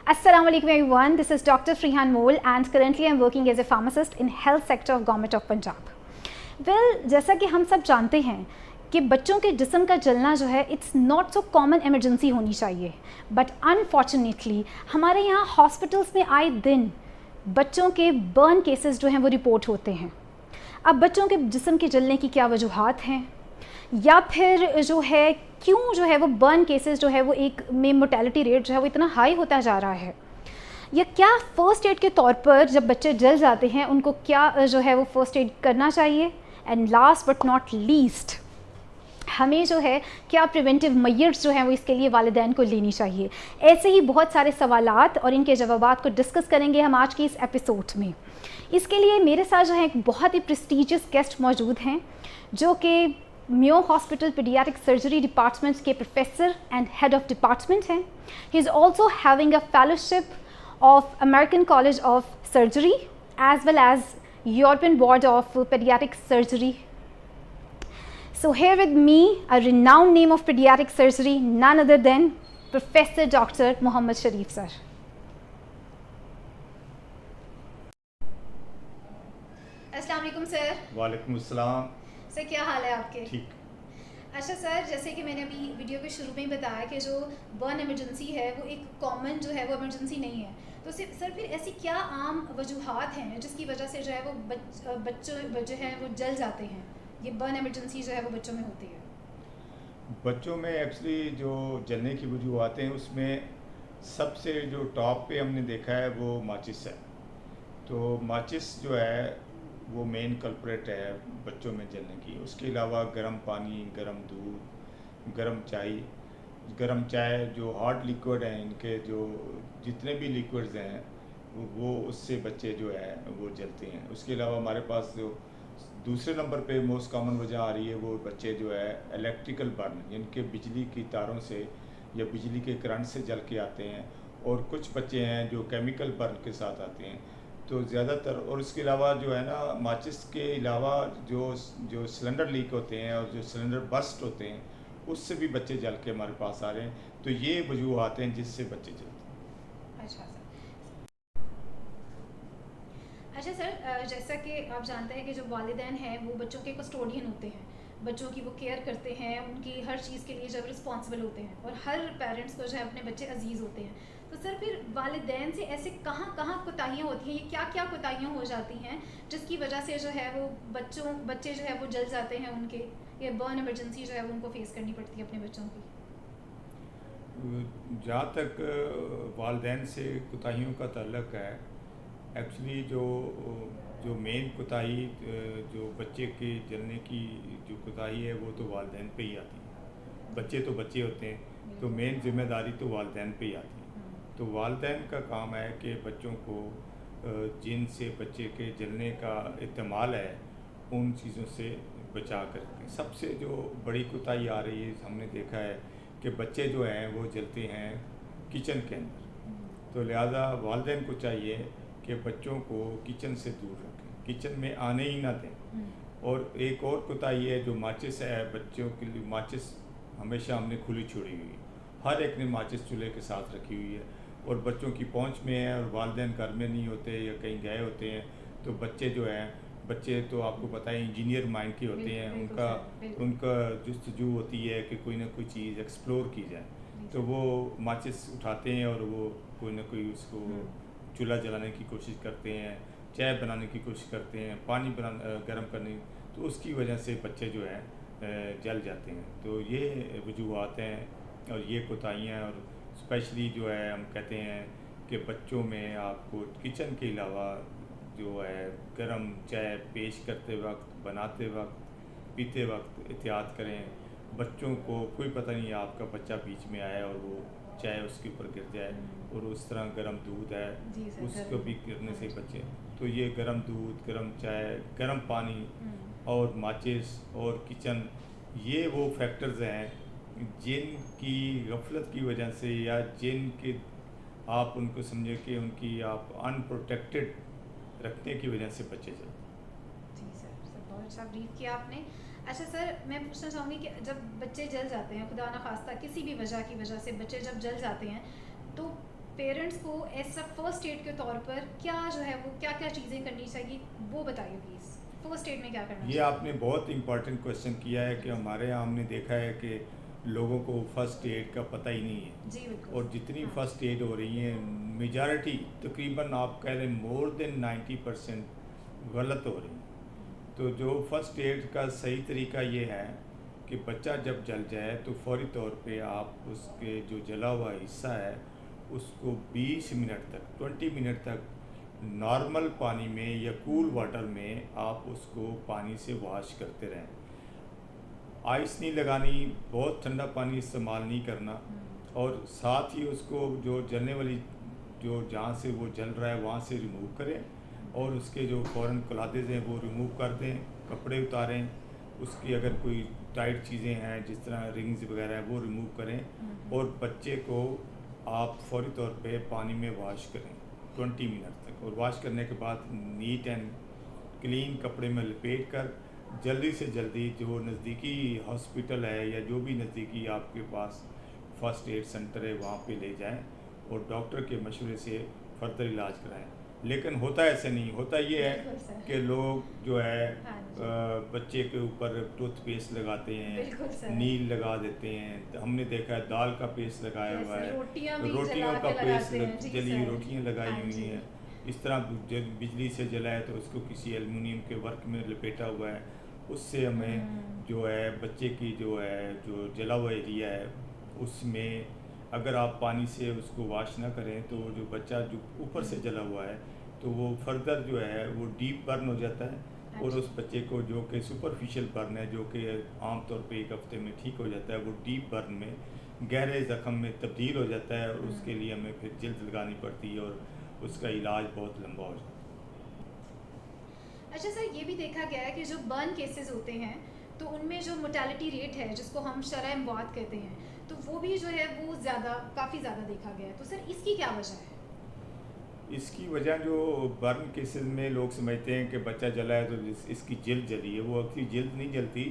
Assalamu alaikum everyone, this is Dr. Freehan Mole and currently I'm working as a pharmacist in health sector of Government of Punjab. जैसा कि हम सब जानते हैं कि बच्चों के जिस्म का जलना जो है it's not so common emergency होनी चाहिए, बट अनफॉर्चुनेटली हमारे यहाँ हॉस्पिटल्स में आए दिन बच्चों के बर्न केसेस जो हैं वो रिपोर्ट होते हैं। अब बच्चों के जिस्म के जलने की क्या वजूहात हैं, या फिर जो है क्यों जो है वो बर्न केसेस जो है वो एक में मोर्टेलिटी रेट जो है वो इतना हाई होता जा रहा है, या क्या फ़र्स्ट एड के तौर पर जब बच्चे जल जाते हैं उनको क्या जो है वो फ़र्स्ट एड करना चाहिए, and last but not least हमें जो है क्या प्रिवेंटिव मेजर्स जो हैं वो इसके लिए वालिदैन को लेनी चाहिए। ऐसे ही बहुत सारे सवालात और इनके जवाबात को डिस्कस करेंगे हम आज की इस एपिसोड में। इसके लिए मेरे साथ जो है एक बहुत ही प्रेस्टीजियस गेस्ट मौजूद हैं जो कि Mayo hospital paediatric surgery department के professor and head of department हैं। He is also having a fellowship of American college of surgery as well as European board of paediatric surgery. So here with me, a renowned name of pediatric surgery, none other than Professor Dr. Mohammad Sharif sir. अस्सलाम वालेकुम sir. वालेकुम अस्सलाम. Sir क्या हाल है आपके? ठीक. अच्छा sir, जैसे कि मैंने अभी वीडियो के शुरू में ही बताया कि जो बर्न इमरजेंसी है वो एक कॉमन जो है वो इमरजेंसी नहीं है, तो सर फिर ऐसी क्या आम वजूहात हैं जिसकी वजह से जो है वो बच्चों जो हैं वो जल जाते हैं, ये बर्न इमरजेंसी जो है वो बच्चों में होती है? बच्चों में एक्चुअली जो जलने की वजूहत हैं उसमें सबसे जो टॉप पे हमने देखा है वो माचिस है. तो माचिस जो है वो मेन कल्प्रेट है बच्चों में जलने की. उसके अलावा गर्म पानी, गर्म दूध, गर्म चाय जो हार्ड लिक्विड हैं, इनके जो जितने भी लिक्विड्स हैं वो उससे बच्चे जो है वो जलते हैं. उसके अलावा हमारे पास जो दूसरे नंबर पे मोस्ट कॉमन वजह आ रही है वो बच्चे जो है इलेक्ट्रिकल बर्न, जिनके बिजली की तारों से या बिजली के करंट से जल के आते हैं, और कुछ बच्चे हैं जो केमिकल बर्न के साथ आते हैं. तो ज़्यादातर, और इसके अलावा जो है ना माचिस के अलावा जो सिलेंडर लीक होते हैं और जो सिलेंडर बस्ट होते हैं उससे भी बच्चे जल के हमारे पास आ रहे हैं. तो ये वजूहत हैं जिससे बच्चे जलते हैं. अच्छा सर. अच्छा सर, जैसा कि आप जानते हैं कि जो वालिदैन हैं वो बच्चों के कस्टोडियन होते हैं, बच्चों की वो केयर करते हैं, उनकी हर चीज़ के लिए जब रिस्पॉन्सिबल होते हैं, और हर पेरेंट्स को जो है अपने बच्चे अजीज़ होते हैं. तो सर फिर वालिदैन से ऐसे कहाँ कोताहियाँ होती हैं, ये क्या क्या हो जाती हैं जिसकी वजह से जो है वो बच्चे जो है वो जल जाते हैं, उनके ये बर्न इमरजेंसी जो है वो उनको फेस करनी पड़ती है अपने बच्चों की? जहाँ तक वालिदैन से कोताहियों का ताल्लुक़ है, एक्चुअली जो मेन कोताही जो बच्चे के जलने की जो कोताही है वो तो वालिदैन पे ही आती है. बच्चे तो बच्चे होते हैं, तो मेन जिम्मेदारी तो वालिदैन पे ही आती है. तो वालिदैन का काम है कि बच्चों को जिनसे बच्चे के जलने का इस्तेमाल है उन चीज़ों से बचा कर रखें. सबसे जो बड़ी कोताही आ रही है, हमने देखा है कि बच्चे जो हैं वो जलते हैं किचन के अंदर. तो लिहाजा वालिदैन को चाहिए कि बच्चों को किचन से दूर रखें, किचन में आने ही ना दें. और एक और कोताही है जो माचिस है, बच्चों के लिए माचिस हमेशा हमने खुली छोड़ी हुई है. हर एक ने माचिस चूल्हे के साथ रखी हुई है और बच्चों की पहुंच में है, और वालिदैन घर में नहीं होते या कहीं गए होते हैं. तो बच्चे जो हैं, बच्चे तो आपको पता है इंजीनियर माइंड के होते हैं, उनका जस्तजू होती है कि कोई ना कोई चीज़ एक्सप्लोर की जाए. तो वो माचिस उठाते हैं और वो कोई ना कोई उसको चूल्हा जलाने की कोशिश करते हैं, चाय बनाने की कोशिश करते हैं, पानी गर्म करने, तो उसकी वजह से बच्चे जो हैं जल जाते हैं. तो ये वजूहत हैं और ये कोताहियाँ हैं. और स्पेशली जो है हम कहते हैं कि बच्चों में आपको किचन के अलावा जो है गर्म चाय पेश करते वक्त, बनाते वक्त, पीते वक्त एहतियात करें. बच्चों को कोई पता नहीं आपका बच्चा बीच में आया और वो चाय उसके ऊपर गिर जाए, और उस तरह गर्म दूध है उसको भी गिरने से बचे. तो ये गर्म दूध, गर्म चाय, गर्म पानी और माचिस और किचन, ये वो फैक्टर्स हैं जिनकी गफलत की वजह से या जिनके आप उनको समझे कि उनकी आप अनप्रोटेक्टेड रखने की वजह से बच्चे चलते. जी सर, बहुत अच्छा ब्रीफ किया आपने. अच्छा सर, मैं पूछना चाहूँगी कि जब बच्चे जल जाते हैं, खुदा ना खास्ता किसी भी वजह की वजह से बच्चे जब जल जाते हैं, तो पेरेंट्स को ऐसा फर्स्ट एड के तौर पर क्या जो है वो क्या क्या चीज़ें करनी चाहिए, वो बताइए प्लीज़। फर्स्ट एड में क्या करना ये चाहिए? आपने बहुत इम्पोर्टेंट क्वेश्चन किया है कि हमारे यहाँ हमने देखा है कि लोगों को फर्स्ट एड का पता ही नहीं है। जी बिल्कुल। और जितनी हाँ। फर्स्ट एड हो रही हैं मेजॉरिटी तकरीबन आप कह रहे हैं मोर देन 90% गलत हो रही हैं। तो जो फर्स्ट एड का सही तरीका ये है कि बच्चा जब जल जाए तो फौरी तौर पे आप उसके जो जला हुआ हिस्सा है उसको 20 मिनट तक 20 मिनट तक नॉर्मल पानी में या कूल वाटर में आप उसको पानी से वॉश करते रहें। आइस नहीं लगानी, बहुत ठंडा पानी इस्तेमाल नहीं करना, और साथ ही उसको जो जलने वाली जो जहाँ से वो जल रहा है वहाँ से रिमूव करें और उसके जो फ़ौरन कलादेज हैं वो रिमूव कर दें, कपड़े उतारें, उसकी अगर कोई टाइट चीज़ें हैं जिस तरह रिंग्स वगैरह हैं वो रिमूव करें और बच्चे को आप फौरी तौर पे पानी में वॉश करें 20 मिनट तक। और वॉश करने के बाद नीट एंड क्लीन कपड़े में लपेट कर जल्दी से जल्दी जो नज़दीकी हॉस्पिटल है या जो भी नज़दीकी आपके पास फर्स्ट एड सेंटर है वहाँ पे ले जाएं और डॉक्टर के मशवरे से फर्दर इलाज कराएं। लेकिन होता ऐसे नहीं, होता ये है बिल्कुल सर। कि लोग जो है हाँ जी। बच्चे के ऊपर टूथपेस्ट लगाते बिल्कुल हैं, सर। नील लगा देते हैं। तो हमने देखा है दाल का पेस्ट लगाया हुआ जैसे है, रोटियां भी रोटियों जला का के पेस्ट लगाते हैं। जी जली हुई सर। रोटियाँ लगाई हाँ हुई जी। हैं। इस तरह जब बिजली से जला है तो उसको किसी एल्युमिनियम के वर्क में लपेटा हुआ है, उससे हमें जो है बच्चे की जो है जो जला हुआ एरिया है उसमें अगर आप पानी से उसको वॉश ना करें तो जो बच्चा जो ऊपर से जला हुआ है तो वो फर्दर जो है वो डीप बर्न हो जाता है और उस बच्चे को जो कि सुपरफिशियल बर्न है जो कि आम तौर पे एक हफ्ते में ठीक हो जाता है, वो डीप बर्न में गहरे ज़ख्म में तब्दील हो जाता है और उसके लिए हमें फिर जल्द लगानी पड़ती है और उसका इलाज बहुत लंबा हो जाता है। अच्छा सर, ये भी देखा गया है कि जो बर्न केसेस होते हैं तो उनमें जो मोर्टेलिटी रेट है जिसको हम शरह मवात कहते हैं तो वो भी जो है वो काफ़ी ज़्यादा देखा गया है। तो सर इसकी क्या वजह है? इसकी वजह जो बर्न केसेस में लोग समझते हैं कि बच्चा जला है तो इसकी जिल्द जली है, वो उसकी जिल्द नहीं जलती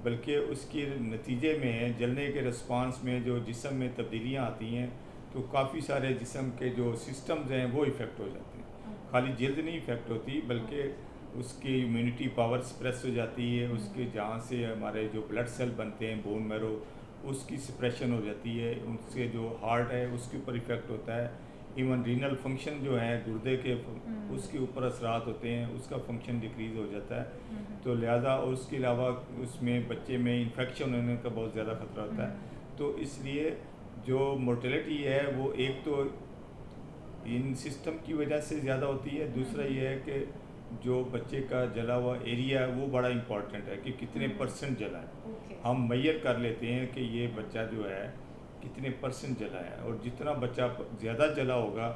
बल्कि उसके नतीजे में जलने के रिस्पांस में जो जिस्म में तब्दीलियाँ आती हैं तो काफ़ी सारे जिस्म के जो सिस्टम्स हैं वो इफ़ेक्ट हो जाते हैं। खाली जिल्द नहीं इफ़ेक्ट होती बल्कि उसकी इम्यूनिटी पावर सप्रेस हो जाती है, उसके जहाँ से हमारे जो ब्लड सेल बनते हैं बोन मैरो उसकी सप्रेशन हो जाती है, उससे जो हार्ट है उसके ऊपर इफ़ेक्ट होता है, इवन रीनल फंक्शन जो है गुर्दे के उसके ऊपर असरात होते हैं, उसका फंक्शन डिक्रीज़ हो जाता है। तो लिहाजा और उसके अलावा उसमें बच्चे में इन्फेक्शन होने का बहुत ज़्यादा ख़तरा होता है। तो इसलिए जो मोर्टेलिटी है वो एक तो इन सिस्टम की वजह से ज़्यादा होती है, दूसरा ये है कि जो बच्चे का जला हुआ एरिया है वो बड़ा इम्पॉर्टेंट है कि कितने परसेंट जला है। ओके। हम मैयर कर लेते हैं कि ये बच्चा जो है कितने परसेंट जला है और जितना बच्चा ज़्यादा जला होगा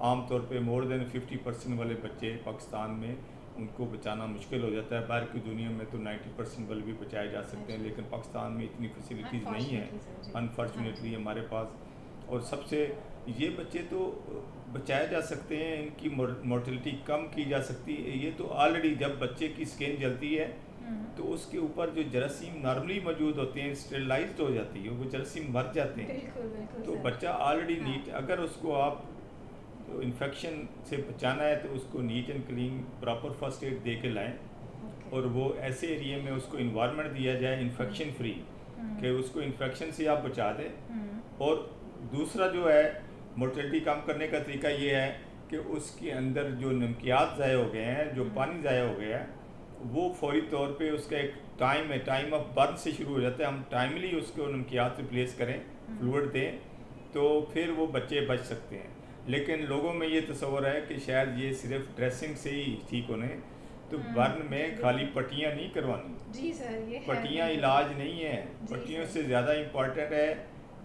आमतौर पे मोर देन 50% वाले बच्चे पाकिस्तान में उनको बचाना मुश्किल हो जाता है। बाहर की दुनिया में तो 90% वाले भी बचाए जा सकते हैं लेकिन पाकिस्तान में इतनी फैसिलिटीज़ नहीं है अनफॉर्चुनेटली हमारे पास। और सबसे ये बच्चे तो बचाए जा सकते हैं, इनकी मोर्टेलिटी कम की जा सकती है। ये तो ऑलरेडी जब बच्चे की स्किन जलती है तो उसके ऊपर जो जरासीम नॉर्मली मौजूद होते हैं स्टेरलाइज्ड हो जाती है, वो जरासीम मर जाते हैं। बिल्कुल बिल्कुल तो सर। बच्चा ऑलरेडी नीट, अगर उसको आप इन्फेक्शन से बचाना है तो उसको neat and clean proper first aid दे के लाएँ और वो ऐसे एरिया में उसको इन्वायरमेंट दिया जाए इन्फेक्शन फ्री कि उसको इन्फेक्शन से आप बचा दें। और दूसरा जो है मोर्टेलिटी कम करने का तरीका ये है कि उसके अंदर जो नमकियात ज़ाय हो गए हैं, जो पानी ज़ाय हो गया है वो फौरी तौर पे उसका एक टाइम है, टाइम ऑफ बर्न से शुरू हो जाता है। हम टाइमली उसको नमकियात रिप्लेस करें, फ्लूइड दें तो फिर वो बच्चे बच सकते हैं। लेकिन लोगों में ये तस्वर है कि शायद ये सिर्फ ड्रेसिंग से ही ठीक होने, तो बर्न में खाली पट्टियाँ नहीं करवानी। जी सर, ये पट्टियाँ इलाज नहीं है, पट्टियों से ज़्यादा इम्पॉर्टेंट है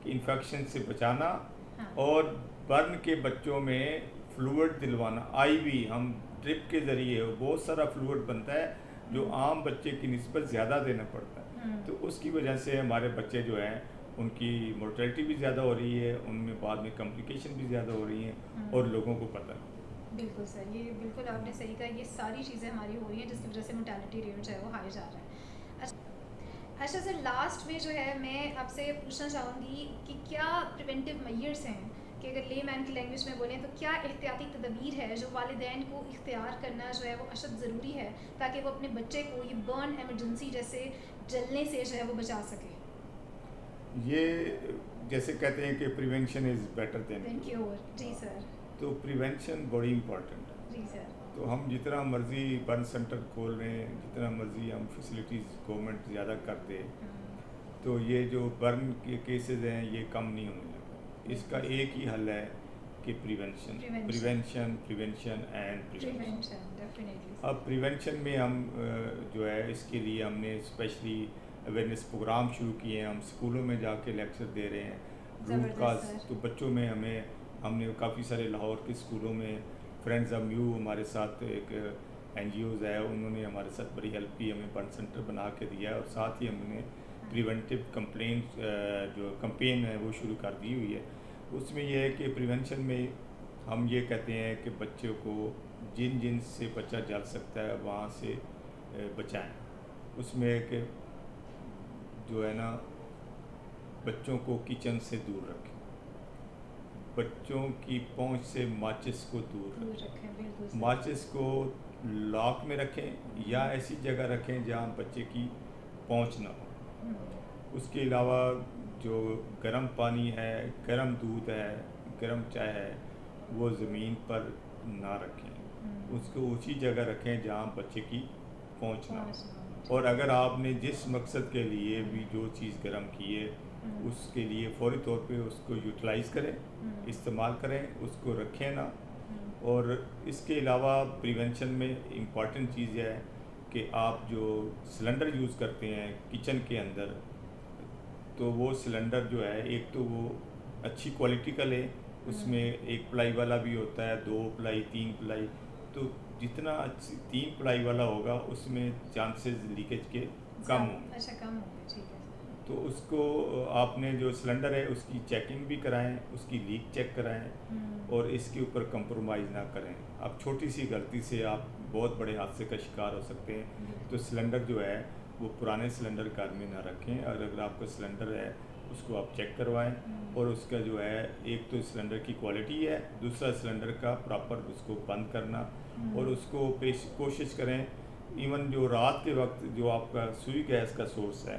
कि इन्फेक्शन से बचाना। हाँ। और बर्न के बच्चों में फ्लूइड दिलवाना, आईवी हम ड्रिप के ज़रिए बहुत सारा फ्लूइड बनता है जो आम बच्चे की निस्बत ज़्यादा देना पड़ता है। तो उसकी वजह से हमारे बच्चे जो हैं उनकी मोर्टेलिटी भी ज़्यादा हो रही है, उनमें बाद में कॉम्प्लिकेशन भी ज़्यादा हो रही हैं और लोगों को पता नहीं। बिल्कुल सर, ये बिल्कुल आपने सही कहा, ये सारी चीज़ें हमारी हो रही हैं जिसकी वजह से मोर्टेलिटी रेट जो है वो हाई जा रहा है। अच्छा सर, लास्ट में जो है मैं आपसे पूछना चाहूँगी कि क्या प्रिवेंटिव मेजर्स हैं कि अगर ले मैन की लैंग्वेज में बोलें तो क्या एहतियाती तदबीर है जो वालिदैन को इख्तियार करना जो है वो अशद ज़रूरी है ताकि वो अपने बच्चे को ये बर्न एमरजेंसी जैसे जलने से जो है वो बचा सके? ये जैसे कहते हैं कि prevention is better than cure. जी सर। तो प्रिवेंशन बड़ी इम्पॉर्टेंट है। जी सर। तो हम जितना मर्ज़ी बर्न सेंटर खोल रहे हैं, जितना मर्ज़ी हम फैसिलिटीज़ गवर्नमेंट ज़्यादा कर दे, तो ये जो बर्न के केसेस हैं ये कम नहीं होने लगे। इसका एक ही हल है कि prevention prevention prevention and prevention. Definitely. अब प्रिवेंशन में हम जो है इसके लिए हमने स्पेशली अवेयरनेस प्रोग्राम शुरू किए हैं। हम स्कूलों में जाके लेक्चर दे रहे हैं, रूट काज। तो बच्चों में हमने काफ़ी सारे लाहौर के स्कूलों में फ्रेंड्स ऑफ यू हमारे साथ एक NGOs है, उन्होंने हमारे साथ बड़ी हेल्प की, हमें बर्न सेंटर बना के दिया है और साथ ही हमने प्रिवेंटिव कंप्लेंट जो कंपेन है वो शुरू कर दी हुई है। उसमें यह है कि प्रिवेंशन में हम ये कहते हैं कि बच्चों को जिन जिन से बच्चा जल सकता है वहाँ से बचाएं। उसमें एक जो है ना, बच्चों को किचन से दूर रखें, बच्चों की पहुंच से माचिस को दूर रखें, माचिस को लॉक में रखें या ऐसी जगह रखें जहां बच्चे की पहुंच ना हो। उसके अलावा जो गर्म पानी है, गर्म दूध है, गर्म चाय है, वो ज़मीन पर ना रखें, उसको उसी जगह रखें जहां बच्चे की पहुंच ना हो। और अगर आपने जिस मकसद के लिए भी जो चीज़ गर्म की है उसके लिए फ़ौरी तौर पे उसको यूटिलाइज़ करें, इस्तेमाल करें, उसको रखें ना। और इसके अलावा प्रिवेंशन में इम्पॉर्टेंट चीज़ है कि आप जो सिलेंडर यूज़ करते हैं किचन के अंदर, तो वो सिलेंडर जो है एक तो वो अच्छी क्वालिटी का लें, उसमें 1 प्लाई वाला भी होता है, 2 प्लाई, 3 प्लाई। तो जितना 3 प्लाई वाला होगा उसमें चांसेस लीकेज के कम होंगे। अच्छा, कम होंगे, ठीक है। तो उसको आपने जो सिलेंडर है उसकी चेकिंग भी कराएं, उसकी लीक चेक कराएं और इसके ऊपर कंप्रोमाइज़ ना करें। अब छोटी सी गलती से आप बहुत बड़े हादसे का शिकार हो सकते हैं। तो सिलेंडर जो है वो पुराने सिलेंडर घर में ना रखें, और अगर आपका सिलेंडर है उसको आप चेक करवाएं। और उसका जो है एक तो सिलेंडर की क्वालिटी है, दूसरा सिलेंडर का प्रॉपर उसको बंद करना, और उसको कोशिश करें इवन जो रात के वक्त जो आपका सुई गैस का सोर्स है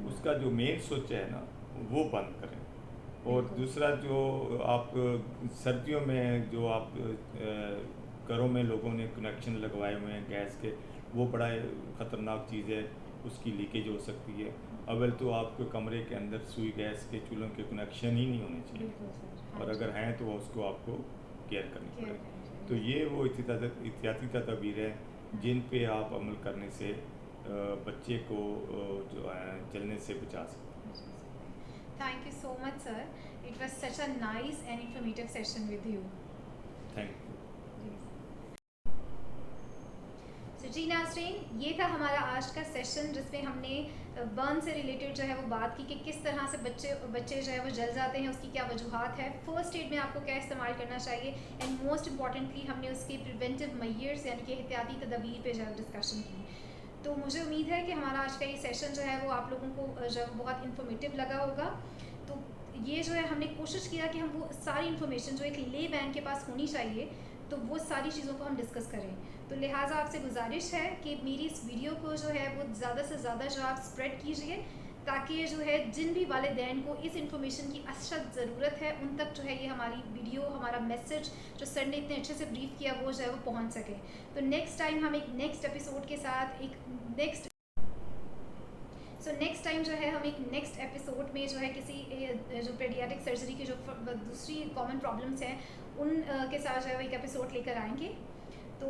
उसका जो मेन स्विच है ना वो बंद करें। और दूसरा जो आप सर्दियों में जो आप घरों में लोगों ने कनेक्शन लगवाए हुए हैं गैस के, वो बड़ा ख़तरनाक चीज़ है, उसकी लीकेज हो सकती है। अव्वल तो आपके कमरे के अंदर सुई गैस के चूल्हों के कनेक्शन ही नहीं होने चाहिए, और अगर हैं तो उसको आपको केयर करनी पड़ेगी। तो ये वो एहतियाती तदबीर है जिन पे आप अमल करने से बच्चे को जो है जलने से बचा सकते हैं। Thank you so much sir, it was such a nice and informative session with you. Thank you. जी नाज़रीन, ये था हमारा आज का सेशन जिसमें हमने बर्न से रिलेटेड जो है वो बात की कि किस तरह से बच्चे जो है वो जल जाते हैं, उसकी क्या वजूहात है, फर्स्ट एड में आपको क्या इस्तेमाल करना चाहिए, एंड मोस्ट इम्पॉर्टेंटली हमने उसके प्रिवेंटिव मेजर्स यानी कि एहतियाती तदबीर पे जो है डिस्कशन की। तो मुझे उम्मीद है कि हमारा आज का ये सेशन जो है वो आप लोगों को जो बहुत इन्फॉर्मेटिव लगा होगा। तो ये जो है हमने कोशिश किया कि हम वो सारी इन्फॉर्मेशन जो एक ले मैन के पास होनी चाहिए तो वो सारी चीज़ों को हम डिस्कस करें। तो लिहाजा आपसे गुजारिश है कि मेरी इस वीडियो को जो है वो ज़्यादा से ज़्यादा जो आप स्प्रेड कीजिए, ताकि जो है जिन भी वालिदैन को इस इन्फॉर्मेशन की अशद ज़रूरत है उन तक जो है ये हमारी वीडियो, हमारा मैसेज जो सर ने इतने अच्छे से ब्रीफ किया वो जो है वो पहुँच सके। तो नेक्स्ट टाइम हम एक नेक्स्ट एपिसोड के साथ नेक्स्ट टाइम जो है हम एक नेक्स्ट एपिसोड में जो है किसी जो पेडियाट्रिक सर्जरी की जो दूसरी कॉमन प्रॉब्लम्स हैं उन के साथ जो है वो एक एपिसोड लेकर आएंगे। तो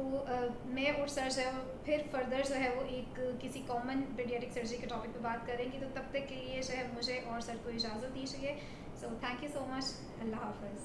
मैं और सर जो है फिर फर्दर जो है वो एक किसी कॉमन पेडियाट्रिक सर्जरी के टॉपिक पे बात करेंगे। तो तब तक के लिए जो है मुझे और सर को इजाज़त दीजिए। So thank you so much, अल्लाह हाफ़िज़।